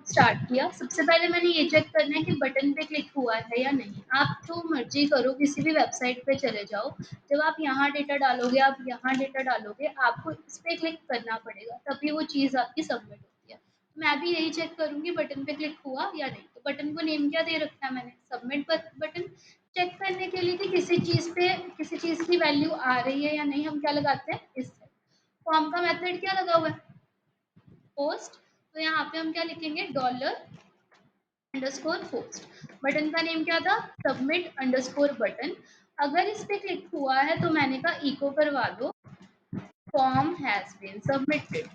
Start किया। सबसे पहले मैंने ये चेक करना है कि बटन पे क्लिक हुआ है या नहीं। आप जो मर्जी करो, किसी भी वेबसाइट पे चले जाओ, जब आप यहाँ डेटा डालोगे, आप यहाँ डेटा डालोगे, आपको इस पे क्लिक करना पड़ेगा, तभी वो चीज़ आपकी सबमिट होती है। मैं भी यही चेक करूंगी बटन पे क्लिक हुआ या नहीं। तो बटन को नेम क्या दे रखा है मैंने, सबमिट बटन। चेक करने के लिए कि किसी चीज़ पे किसी चीज़ की वैल्यू आ रही है या नहीं, हम क्या लगाते हैं, इस फॉर्म का मेथड क्या लगा हुआ है, पोस्ट। तो यहाँ पे हम क्या लिखेंगे, $_ पोस्ट। बटन का नेम क्या था, submit_ बटन। अगर इस पे क्लिक हुआ है तो मैंने कहा इको करवा दो, फॉर्म हैज बीन सबमिटेड।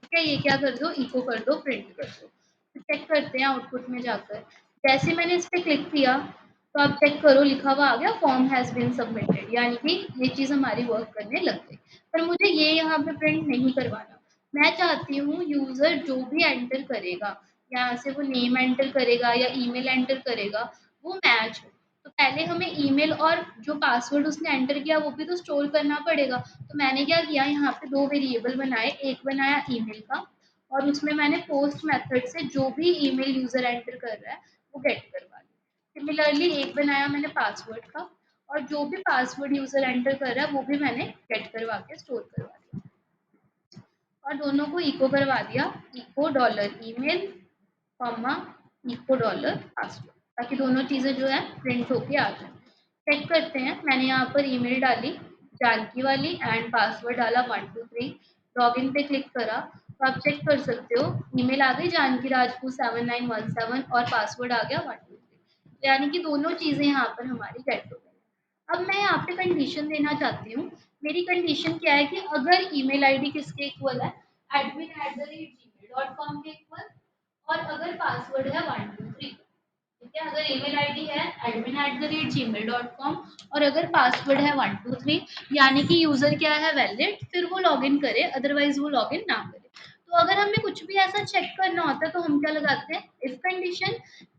ठीक है, ये क्या कर दो, इको कर दो, प्रिंट कर दो। तो चेक करते हैं आउटपुट में जाकर। जैसे मैंने इस पे क्लिक किया तो आप चेक करो, लिखा हुआ आ गया फॉर्म हैज बीन सबमिटेड, यानी कि ये चीज़ हमारी वर्क करने लग गई। पर मुझे ये यहाँ पे प्रिंट नहीं करवाना। मैं चाहती हूँ यूजर जो भी एंटर करेगा, यहाँ से वो नेम एंटर करेगा या ईमेल एंटर करेगा, वो मैच हो। तो पहले हमें ईमेल और जो पासवर्ड उसने एंटर किया वो भी तो स्टोर करना पड़ेगा। तो मैंने क्या किया, यहाँ पे 2 वेरिएबल बनाए। एक बनाया ईमेल का, और उसमें मैंने पोस्ट मेथड से जो भी ईमेल यूजर एंटर कर रहा है वो गेट करवा लिया। सिमिलरली एक बनाया मैंने पासवर्ड का, और जो भी पासवर्ड यूजर एंटर कर रहा है वो भी मैंने गेट करवा के स्टोर करवा दिया। और दोनों को इको करवा दिया, इको $email, इको $पासवर्ड, ताकि दोनों चीज़ें जो है प्रिंट होके आ जाए। चेक करते हैं, मैंने यहाँ पर ईमेल डाली जानकी वाली एंड पासवर्ड डाला 123, लॉगिन पे क्लिक करा। तो आप चेक कर सकते हो, ईमेल आ गई जानकी राजपूत 7917 और पासवर्ड आ गया 123। यानी कि दोनों चीज़ें यहाँ पर हमारी गेट हो गई। अब मैं यहाँ पे कंडीशन देना चाहती हूँ। मेरी कंडीशन क्या है कि अगर ईमेल आईडी किसके इक्वल है, admin@gmail.com के इक्वल, और अगर पासवर्ड है 123। ठीक है, अगर ईमेल आईडी है admin@gmail.com और अगर पासवर्ड है 123, यानी कि यूजर क्या है, वैलिड, फिर वो लॉगिन करे, अदरवाइज वो लॉगिन ना करे। तो अगर हमें कुछ भी ऐसा चेक करना होता है तो हम क्या लगाते हैं, इफ कंडीशन।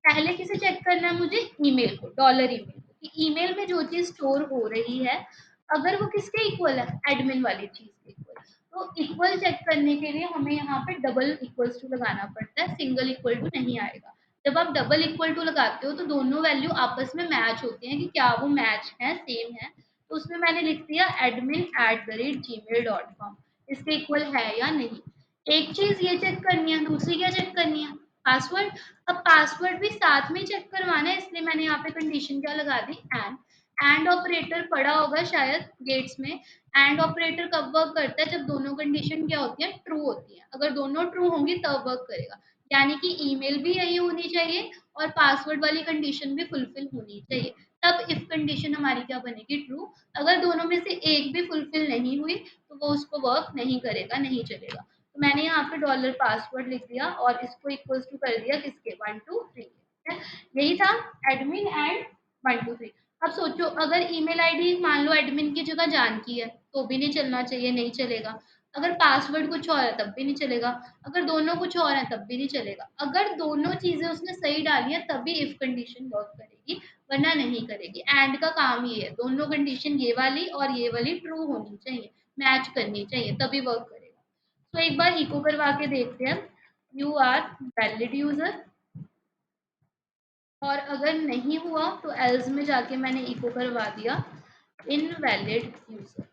पहले किसे चेक करना है मुझे, ईमेल को, $email को, कि ईमेल में जो चीज स्टोर हो रही है अगर वो किसके इक्वल है, एडमिन वाली चीज के इक्वल। तो इक्वल चेक करने के लिए हमें यहाँ पे डबल इक्वल्स टू लगाना पड़ता है, सिंगल इक्वल टू नहीं आएगा। जब आप डबल इक्वल टू लगाते हो तो दोनों वैल्यू आपस में मैच होती हैं कि क्या वो मैच है, सेम है। तो उसमें मैंने लिख दिया admin@gmail.com, इसके इक्वल है या नहीं। एक चीज ये चेक करनी है, दूसरी क्या चेक करनी है, पासवर्ड। अब पासवर्ड भी साथ में चेक करवाना है, इसलिए मैंने यहाँ पे कंडीशन क्या लगा दी, एंड ऑपरेटर पढ़ा होगा शायद गेट्स में। एंड ऑपरेटर कब वर्क करता है, जब दोनों कंडीशन क्या होती है, ट्रू होती है। अगर दोनों ट्रू होंगी तब वर्क करेगा, यानी कि ईमेल भी यही होनी चाहिए और पासवर्ड वाली कंडीशन भी फुलफिल होनी चाहिए। तब इफ कंडीशन हमारी क्या बनेगी, ट्रू। अगर दोनों में से एक भी फुलफिल नहीं हुई तो वो उसको वर्क नहीं करेगा, नहीं चलेगा। तो मैंने यहाँ पे $पासवर्ड लिख दिया और इसको इक्वल्स टू कर दिया किसके, 123। यही था एडमिन एंड 123। अब सोचो, अगर ईमेल आईडी मान लो एडमिन की जगह जानकी है तो भी नहीं चलना चाहिए, नहीं चलेगा। अगर पासवर्ड कुछ और है तब भी नहीं चलेगा। अगर दोनों कुछ और है तब भी नहीं चलेगा। अगर दोनों चीजें उसने सही डाली है तभी इफ कंडीशन वर्क करेगी, वरना नहीं करेगी। एंड का काम ये है, दोनों कंडीशन ये वाली और ये वाली ट्रू होनी चाहिए, मैच करनी चाहिए, तभी वर्क करेगा। तो एक बार इको करवा के देखते हैं, यू आर वैलिड यूजर। और अगर नहीं हुआ तो एल्स में जाके मैंने इको करवा दिया इनवैलिड यूजर।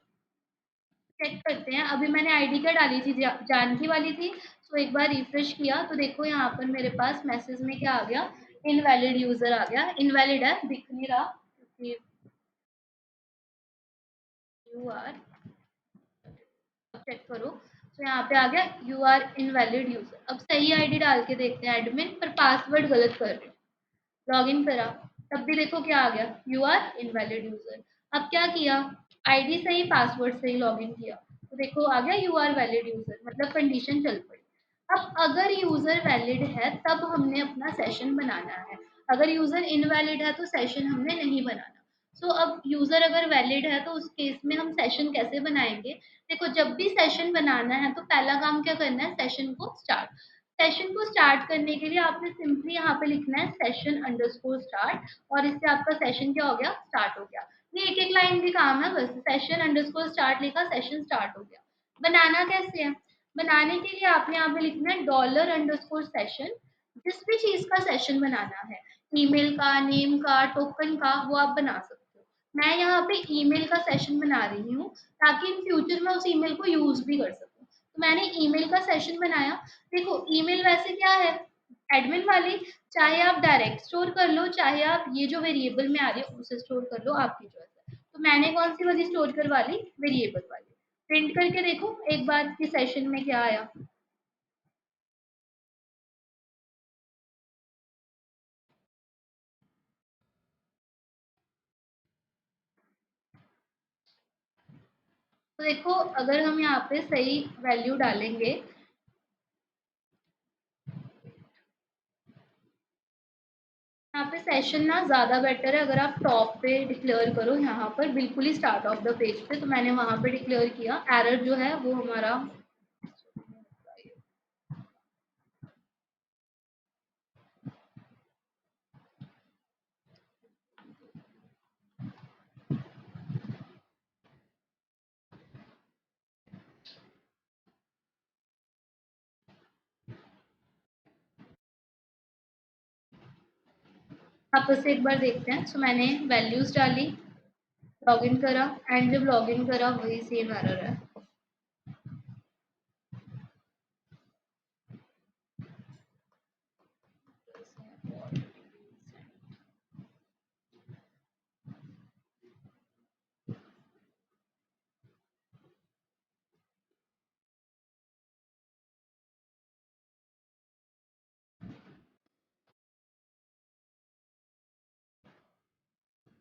चेक करते हैं, अभी मैंने आईडी क्या डाली थी, जानकी वाली थी। तो एक बार रिफ्रेश किया तो देखो यहाँ पर मेरे पास मैसेज में क्या आ गया, इनवैलिड यूजर आ गया। इनवैलिड है, दिख नहीं रहा क्योंकि यू आर, चेक करो। तो यहाँ पे आ गया यू आर इनवैलिड यूजर। अब सही आईडी डाल के देखते हैं एडमिन, पर पासवर्ड गलत कर रहे हैं। लॉगिन करा, तब भी देखो क्या आ गया, यू आर इनवैलिड यूजर। अब क्या किया, आईडी सही पासवर्ड सही लॉगिन किया तो देखो आ गया यू आर वैलिड यूजर, मतलब कंडीशन चल पड़ी। अब अगर यूजर वैलिड है तब हमने अपना सेशन बनाना है, अगर यूजर इनवैलिड है तो सेशन हमने नहीं बनाना। सो अब यूजर अगर वैलिड है तो उस केस में हम सेशन कैसे बनाएंगे। देखो, जब भी सेशन बनाना है तो पहला काम क्या करना है, सेशन को स्टार्ट। सेशन को स्टार्ट करने के लिए आपने सिंपली यहाँ पे लिखना है session_start, और इससे आपका सेशन क्या हो गया, स्टार्ट हो गया। ये एक एक लाइन भी काम है, बस session_start लिखा, सेशन स्टार्ट हो गया। बनाना कैसे है, बनाने के लिए आपने यहाँ पे लिखना है $_सेशन, जिस भी चीज का सेशन बनाना है, ईमेल का, नेम का, टोकन का, वो आप बना सकते हो। मैं यहाँ पे ईमेल का सेशन बना रही हूँ ताकि इन फ्यूचर में उस ईमेल को यूज भी कर सकूँ। तो मैंने ईमेल का सेशन बनाया। देखो ईमेल वैसे क्या है, एडमिन वाली, चाहे आप डायरेक्ट स्टोर कर लो, चाहे आप ये जो वेरिएबल में आ रही है उसे स्टोर कर लो, आपकी चॉइस है। तो मैंने कौन सी वाली स्टोर करवा ली, वेरिएबल वाली। प्रिंट करके देखो एक बार कि सेशन में क्या आया। तो देखो अगर हम यहाँ पे सही वैल्यू डालेंगे, यहाँ पे सेशन ना ज्यादा बेटर है अगर आप टॉप पे डिक्लेयर करो, यहाँ पर बिल्कुल ही स्टार्ट ऑफ द पेज पे। तो मैंने वहां पे डिक्लेयर किया, एरर जो है वो हमारा, आपस से एक बार देखते हैं। सो मैंने वैल्यूज डाली, लॉगिन करा, एंड जब लॉगिन करा वही सेम एरर है।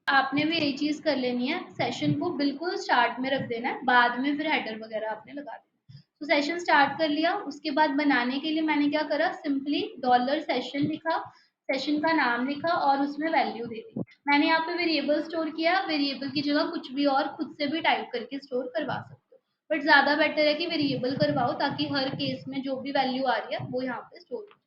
आपने भी यही चीज कर लेनी है, सेशन को बिल्कुल स्टार्ट में रख देना है, बाद में फिर हेडर वगैरह आपने लगा देना। तो सेशन स्टार्ट कर लिया, उसके बाद बनाने के लिए मैंने क्या करा, सिंपली $सेशन लिखा, सेशन का नाम लिखा और उसमें वैल्यू दे दी। मैंने यहाँ पे वेरिएबल स्टोर किया, वेरिएबल की जगह कुछ भी और खुद से भी टाइप करके स्टोर करवा सकते हो, बट ज्यादा बेटर है कि वेरिएबल करवाओ ताकि हर केस में जो भी वैल्यू आ रही है वो यहाँ पे स्टोर हो जाए।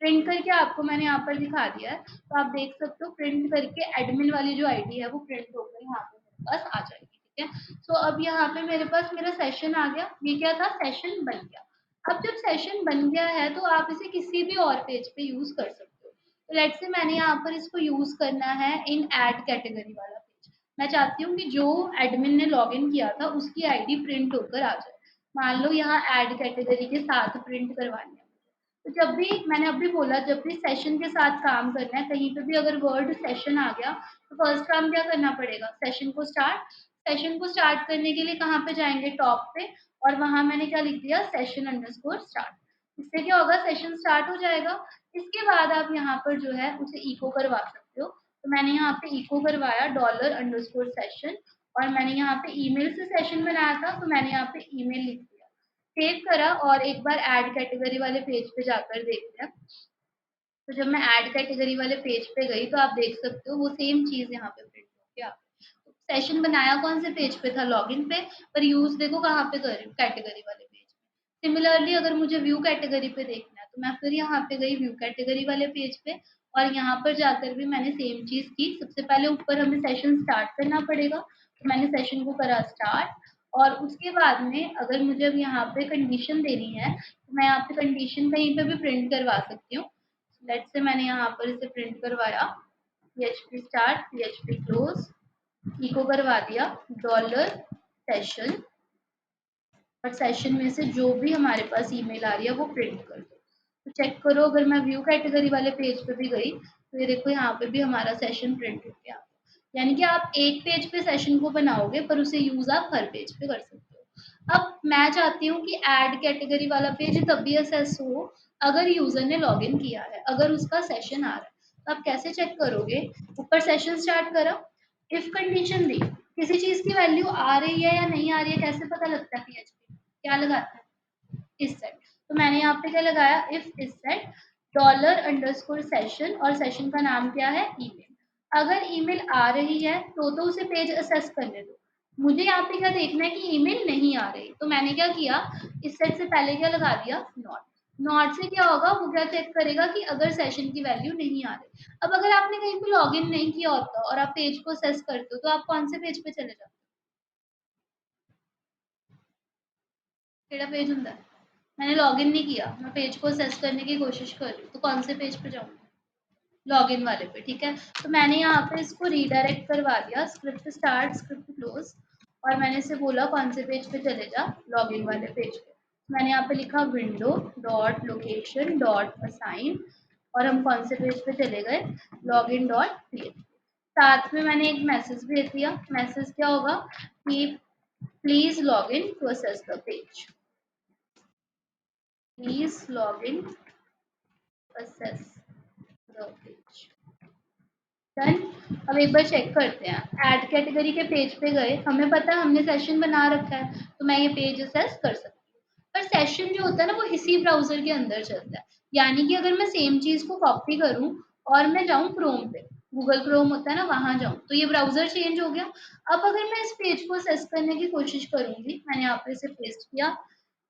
प्रिंट करके आपको मैंने यहाँ पर दिखा दिया है, तो आप देख सकते हो प्रिंट करके एडमिन वाली जो आईडी है वो प्रिंट होकर यहाँ पे मेरे पास आ जाएगी। ठीक है, तो अब यहाँ पे मेरे पास मेरा सेशन आ गया। ये क्या था, सेशन बन गया। अब जब सेशन बन गया है तो आप इसे किसी भी और पेज पे यूज कर सकते हो। तो लेट्स से मैंने यहाँ पर इसको यूज करना है इन ऐड कैटेगरी वाला पेज। मैं चाहती हूँ कि जो एडमिन ने लॉग इन किया था उसकी आईडी प्रिंट होकर आ जाए। मान लो यहाँ ऐड कैटेगरी के साथ प्रिंट करवानी है। तो जब भी मैंने अभी बोला, जब भी सेशन के साथ काम करना है, कहीं पे भी अगर वर्ड सेशन आ गया तो फर्स्ट काम क्या करना पड़ेगा, सेशन को स्टार्ट करने के लिए कहाँ पे जाएंगे, टॉप पे, और वहां मैंने क्या लिख दिया, सेशन_स्टार्ट। इससे क्या होगा, सेशन स्टार्ट हो जाएगा। इसके बाद आप यहाँ पर जो है उसे इको करवा सकते हो। तो मैंने यहाँ पे इको करवाया $_सेशन, और मैंने यहाँ पे ईमेल से सेशन बनाया था तो मैंने यहाँ पे ईमेल लिख दिया, सेव करा, और एक बार ऐड कैटेगरी वाले पेज पे जाकर देखते हैं। तो जब मैं ऐड कैटेगरी वाले पेज पे गई तो आप देख सकते हो वो सेम चीज यहाँ पे प्रिंट हो गया। सेशन बनाया कौन से पेज पे था, लॉगिन पे, पर यूज देखो कहाँ पे कर रही हूँ, कैटेगरी वाले पेज पे। सिमिलरली अगर मुझे व्यू कैटेगरी पे देखना है तो मैं फिर यहाँ पे गई व्यू कैटेगरी वाले पेज पे, और यहाँ पर जाकर भी मैंने सेम चीज की। सबसे पहले ऊपर हमें सेशन स्टार्ट करना पड़ेगा, तो मैंने सेशन को करा स्टार्ट, और उसके बाद में अगर मुझे अब यहाँ पे कंडीशन देनी है तो मैं यहाँ पे कंडीशन कहीं पे भी प्रिंट करवा सकती हूँ। लेट्स से मैंने यहाँ पर इसे प्रिंट करवाया, PHP start, PHP close, echo करवा दिया $सेशन, और सेशन में से जो भी हमारे पास ईमेल आ रही है वो प्रिंट कर दो। तो चेक करो, अगर मैं व्यू कैटेगरी वाले पेज पे भी गई तो ये देखो यहाँ पे भी हमारा सेशन प्रिंट हो गया। यानी कि आप एक पेज पे सेशन को बनाओगे पर उसे यूज आप हर पेज पे कर सकते हो। अब मैं चाहती हूँ कि ऐड कैटेगरी वाला पेज तभी असेस हो अगर यूजर ने लॉग इन किया है, अगर उसका सेशन आ रहा है। तो आप कैसे चेक करोगे, ऊपर सेशन स्टार्ट करा, इफ कंडीशन दी, किसी चीज की वैल्यू आ रही है या नहीं आ रही है, कैसे पता लगता है, PHP क्या लगाता है, इस सेट। तो मैंने यहाँ पे क्या लगाया, इफ इस सेट $_सेशन, और सेशन का नाम क्या है, ईमेल। अगर ईमेल आ रही है तो उसे पेज असेस करने दो। मुझे यहाँ पे क्या देखना है कि ईमेल नहीं आ रही, तो मैंने क्या किया, इस सेट से पहले क्या लगा दिया, नॉट। नॉट से क्या होगा, वो क्या चेक करेगा कि अगर सेशन की वैल्यू नहीं आ रही। अब अगर आपने कहीं पे लॉग इन नहीं किया होता और आप पेज को असेस करते हो तो आप कौन से पेज पे चले जाते हो, केड़ा पेज होंगे। मैंने लॉगिन नहीं किया, मैं पेज को असेस करने की कोशिश कर रही हूँ, तो कौन से पेज पे जाऊँगी? लॉगिन वाले पे, ठीक है। तो मैंने यहाँ पे इसको रीडायरेक्ट करवा दिया, स्क्रिप्ट स्टार्ट स्क्रिप्ट क्लोज, और मैंने इसे बोला कौन से पेज पे चले जा, लॉगिन वाले पेज पे। मैंने यहाँ पे लिखा window dot location dot assign, और हम कौन से पेज पे चले गए, लॉगिन डॉट पीएचपी। साथ में मैंने एक मैसेज भेज दिया, मैसेज क्या होगा कि please log in to access the page, please log in access the page. Done. अब एक बार चेक करते हैं, ऐड कैटेगरी के पेज पे गए, हमें पता है हमने सेशन बना रखा है, तो मैं ये पेज असेस कर सकती हूँ। पर सेशन जो होता है ना वो इसी ब्राउजर के अंदर चलता है, यानी कि अगर मैं सेम चीज को कॉपी करूँ और मैं जाऊँ क्रोम पे, गूगल क्रोम होता है ना, वहां जाऊँ, तो ये ब्राउजर चेंज हो गया। अब अगर मैं इस पेज को असेस करने की कोशिश करूंगी, मैंने यहाँ पे इसे पेस्ट किया,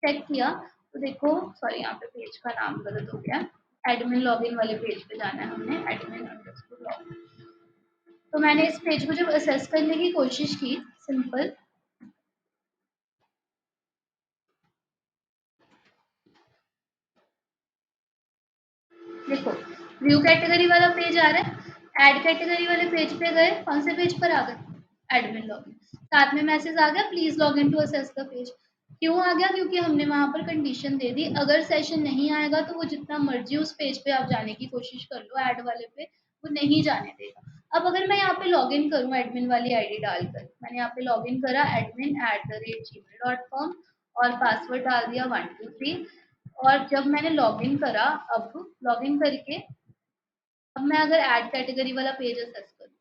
चेक किया, तो देखो, सॉरी यहाँ पे पेज का नाम गलत हो गया, एडमिन लॉगिन वाले पेज पे जाना है हमने, एडमिन अंडरस्कोर लॉगिन। तो मैंने इस पेज को जब असेस करने की कोशिश की, सिंपल, देखो व्यू कैटेगरी वाला पेज आ रहा है, ऐड कैटेगरी वाले पेज पे गए, कौन से पेज पर आ गए, एडमिन लॉगिन। साथ में मैसेज आ गया please log in to access the page. क्यों आ गया, क्योंकि हमने वहां पर कंडीशन दे दी, अगर सेशन नहीं आएगा तो वो जितना मर्जी उस पेज पे आप जाने की कोशिश कर लो, ऐड वाले पे वो नहीं जाने देगा। अब अगर मैं यहाँ पे लॉग इन करूँ एडमिन वाली आईडी डालकर, मैंने यहाँ पे लॉग इन करा admin@gmail.com, और पासवर्ड डाल दिया 123, और जब मैंने लॉगिन करा, अब लॉगिन करके अब मैं अगर ऐड कैटेगरी वाला पेज असेस करूँ,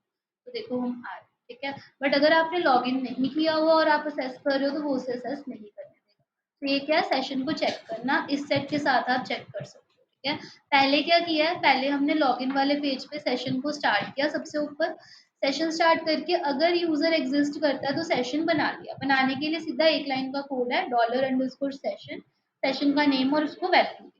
तो देखो हम आ रहे हैं, ठीक है। बट अगर आपने लॉगिन नहीं किया हुआ और आप असेस कर रहे हो, तो वो उसे असेस नहीं करने देगा। तो ये क्या है, सेशन को चेक करना, इस सेट के साथ आप चेक कर सकते हो, ठीक है। पहले क्या किया है, पहले हमने लॉगिन वाले पेज पे सेशन को स्टार्ट किया, सबसे ऊपर सेशन स्टार्ट करके अगर यूजर एग्जिस्ट करता है तो सेशन बना लिया। बनाने के लिए सीधा एक लाइन का कोड है, $_सेशन, सेशन का नेम और उसको वैल्यू,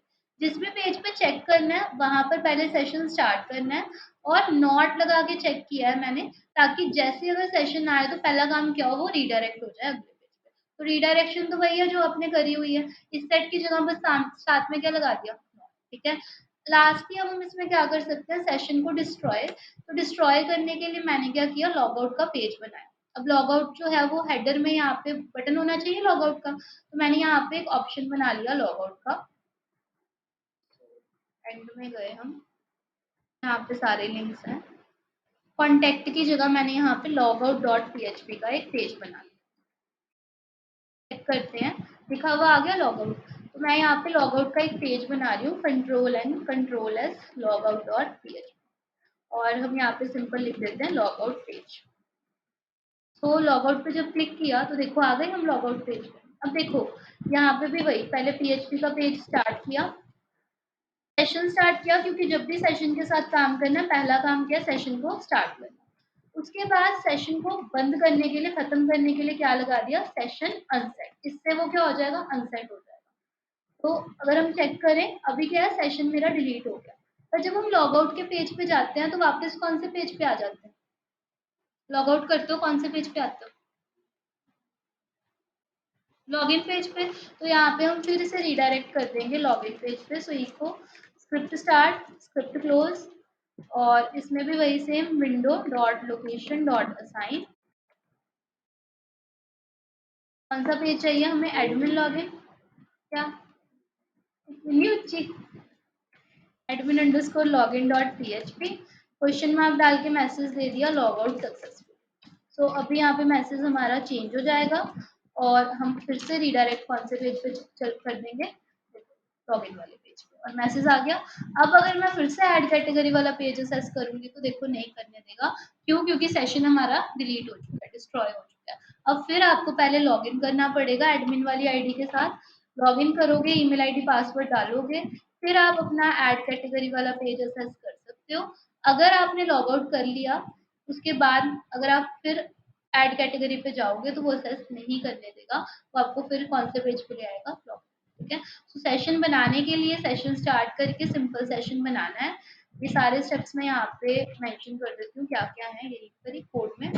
जिस भी पेज पे चेक करना है वहां पर पहले सेशन स्टार्ट करना है, और नॉट लगा के चेक किया है मैंने, ताकि जैसे अगर सेशन आए तो पहला काम क्या हो, वो रीडायरेक्ट हो जाए अगले पेज पे। तो रीडायरेक्शन तो वही है जो आपने करी हुई है, इस सेट की जगह बस साथ में क्या लगा दिया, ठीक है। लास्टली अब हम इसमें क्या कर सकते हैं, सेशन को डिस्ट्रॉय, तो डिस्ट्रॉय करने के लिए मैंने क्या किया, लॉग आउट का पेज बनाया। अब लॉग आउट जो है वो हेडर में यहाँ पे बटन होना चाहिए लॉग आउट का, तो मैंने यहाँ पे एक ऑप्शन बना लिया लॉग आउट का। एंड में गए हम, यहाँ पे सारे लिंक्स हैं, कॉन्टेक्ट की जगह मैंने यहाँ पे logout.php का एक पेज बना लिया। चेक करते हैं, लिखा हुआ आ गया लॉग आउट, तो मैं यहाँ पे लॉग आउट का एक पेज बना रही हूँ, Ctrl+N Ctrl+S logout.php, और हम यहाँ पे सिंपल लिख देते हैं लॉग आउट पेज। तो लॉग आउट पे जब क्लिक किया तो देखो आ गए हम लॉग आउट पेज पे। अब देखो यहाँ पे भी वही, पहले PHP का पेज स्टार्ट किया, सेशन स्टार्ट किया, क्योंकि जब भी सेशन के साथ काम करना, पहला काम किया सेशन को स्टार्ट करना। उसके बाद सेशन को बंद करने के लिए, खत्म करने के लिए क्या लगा दिया, सेशन अनसेट, इससे वो क्या हो जाएगा, अनसेट हो जाएगा। तो अगर हम चेक करें, अभी क्या है, सेशन मेरा डिलीट हो गया। पर जब हम लॉग आउट के पेज पे जाते हैं तो वापस कौन से पेज पे आ जाते हैं, लॉग आउट करते हो कौन से पेज पे आते हो, लॉगिन पेज पे। तो यहाँ पे हम फिर इसे रिडायरेक्ट कर देंगे लॉगिन पेज पे। सो इसको स्क्रिप्ट स्टार्ट स्क्रिप्ट क्लोज, और इसमें भी वही same, window dot location dot assign, कौन सा पेज चाहिए हमें, एडमिन लॉगिन, क्या new check, admin underscore login dot PHP, question mark डाल के मैसेज दे दिया, लॉग आउट सक्सेसफुल। सो अभी यहाँ पे मैसेज हमारा चेंज हो जाएगा, और हम फिर से रिडायरेक्ट कौन से पेज पे चल कर देंगे, लॉगिन वाले पेज पे, और मैसेज आ गया। अब अगर मैं फिर से ऐड कैटेगरी वाला पेज असेस करूंगी तो देखो नहीं करने देगा, क्यों, क्योंकि सेशन हमारा डिलीट हो चुका है, डिस्ट्रॉय हो चुका है। अब फिर आपको पहले लॉगिन करना पड़ेगा एडमिन वाली आईडी के साथ, लॉगिन करोगे, ईमेल आईडी पासवर्ड डालोगे, फिर आप अपना ऐड कैटेगरी वाला पेज असेस कर सकते हो। अगर आपने लॉग आउट कर लिया, उसके बाद अगर आप फिर ऐड कैटेगरी पे जाओगे तो वो असेस नहीं करने देगा, वो आपको फिर कौन से पेज पे ले आएगा, ठीक है। तो सेशन बनाने के लिए सेशन स्टार्ट करके सिंपल सेशन बनाना है। ये सारे स्टेप्स मैं यहाँ पे मेंशन कर देती हूँ क्या क्या है, यही पर कोड में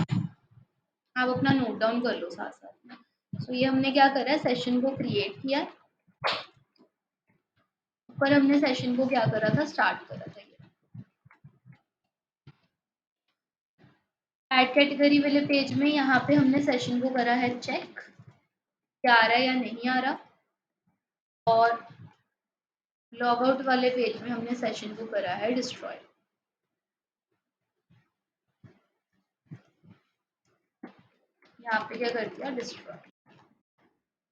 आप अपना नोट डाउन कर लो साथ साथ में। तो ये हमने क्या करा है, सेशन को क्रिएट किया, ऊपर हमने सेशन को क्या करा था, स्टार्ट करा था। ऐड कैटेगरी वाले पेज में यहाँ पे हमने सेशन को करा है चेक, क्या आ रहा है या नहीं आ रहा, और लॉग आउट वाले पेज में हमने सेशन को करा है डिस्ट्रॉय। यहाँ पे क्या कर दिया, डिस्ट्रॉय।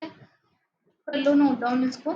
कर लो नोट डाउन इसको।